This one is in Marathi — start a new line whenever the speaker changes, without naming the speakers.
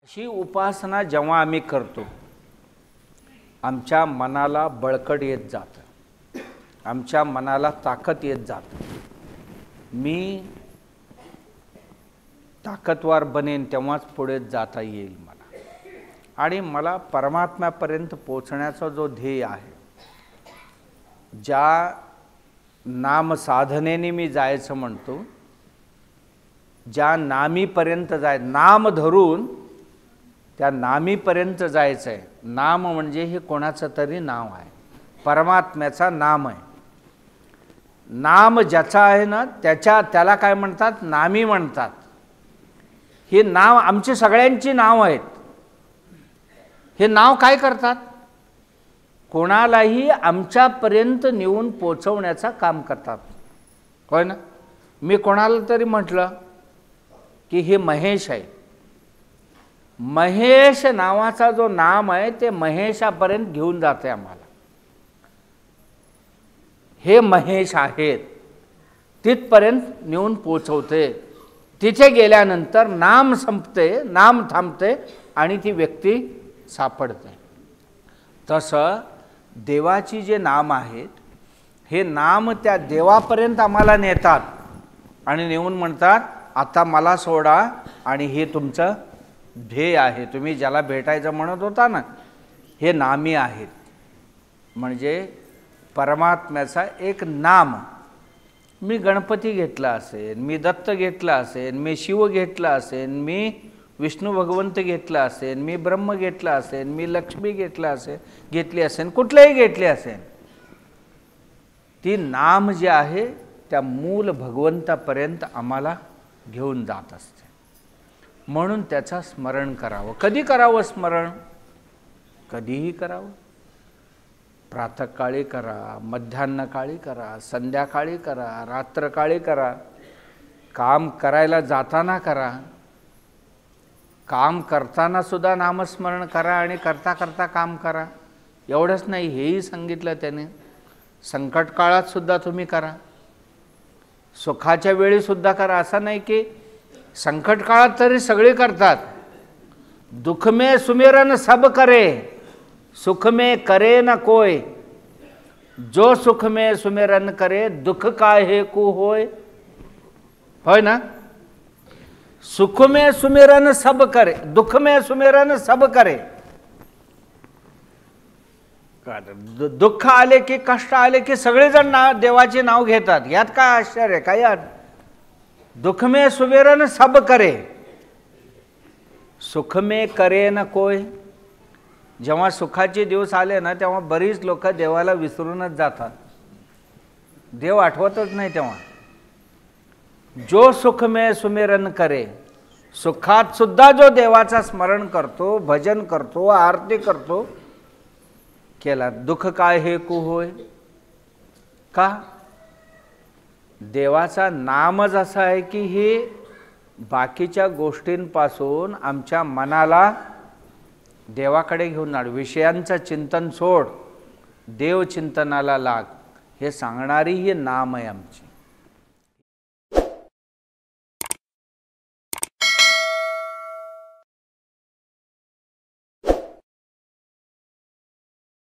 अशी उपासना जेव्हा आम्ही करतो, आमच्या मनाला बळकट येत जातं, आमच्या मनाला ताकद येत जातं. मी ताकदवार बनेन तेव्हाच पुढे जाता येईल मला, आणि मला परमात्म्यापर्यंत पोचण्याचा जो ध्येय आहे, ज्या नाम साधनेने मी जायचं म्हणतो, ज्या नामीपर्यंत नाम धरून त्या नामीपर्यंत जायचं आहे. नाम म्हणजे हे कोणाचं तरी नाव आहे, परमात्म्याचा नाम आहे. नाम ज्याचा आहे ना त्याला काय म्हणतात? नामी म्हणतात. हे नाव आमची सगळ्यांची नाव आहेत. हे नाव काय करतात? कोणालाही आमच्यापर्यंत नेऊन पोचवण्याचं काम करतात, होय ना. मी कोणाला तरी म्हटलं की हे महेश आहे, महेश नावाचा जो नाम आहे ते महेशापर्यंत घेऊन जाते आम्हाला. हे महेश आहेत तिथपर्यंत नेऊन पोचवते. तिथे गेल्यानंतर नाम संपते, नाम थांबते आणि ती व्यक्ती सापडते. तसं देवाची जे नाम आहेत, हे नाम त्या देवापर्यंत आम्हाला नेतात आणि नेऊन म्हणतात, आता मला सोडा आणि हे तुमचं ध्येय आहे, तुम्ही ज्याला भेटायचं म्हणत होता ना, हे नामी आहेत. म्हणजे परमात्म्याचा एक नाम. मी गणपती घेतला असेल, मी दत्त घेतला असेल, मी शिव घेतला असेल, मी विष्णू भगवंत घेतला असेल, मी ब्रह्म घेतला असेल, मी लक्ष्मी घेतली असेल, कुठलेही घेतले असेल, ती नाम जे आहे त्या मूल भगवंतापर्यंत आम्हाला घेऊन जात असते. म्हणून त्याचा स्मरण करावं. कधी करावं स्मरण? कधीही करावं. प्रातःकाळी करा, मध्यान्हकाळी करा, संध्याकाळी करा, रात्रकाळी करा, काम करायला जाताना करा, काम करताना सुद्धा नामस्मरण करा आणि करता करता काम करा. एवढंच नाही, हेही सांगितलं त्याने, संकट काळात सुद्धा तुम्ही करा, सुखाच्या वेळी सुद्धा करा. असं नाही की संकट काळात तरी सगळे करतात. दुख में सुमिरन सब करे, सुख में करे न कोय, जो सुख में सुमिरन करे, दुख काहे को होय. होय ना. सुख में सुमिरन सब करे, दुख में सुमिरन सब करे. दुःख आले की कष्ट आले की सगळेजण देवाचे नाव घेतात. यात काय आश्चर्य? काय यात? दुख में सुमिरन सब करे, सुख में करे न कोय. जेव्हा सुखाचे दिवस आले ना, तेव्हा बरीच लोक देवाला विसरूनच जातात, देव आठवतच नाही. तेव्हा जो सुख में सुमिरन करे, सुखात सुद्धा जो देवाचा स्मरण करतो, भजन करतो, आरती करतो, केला, दुःख काय हे को होय. का? देवाचा नामच असा आहे की हे बाकीच्या गोष्टींपासून आमच्या मनाला देवाकडे घेऊन जाणार. विषयांचं चिंतन सोड, देवचिंतनाला लाग, हे सांगणारी ही नाम आहे आमची.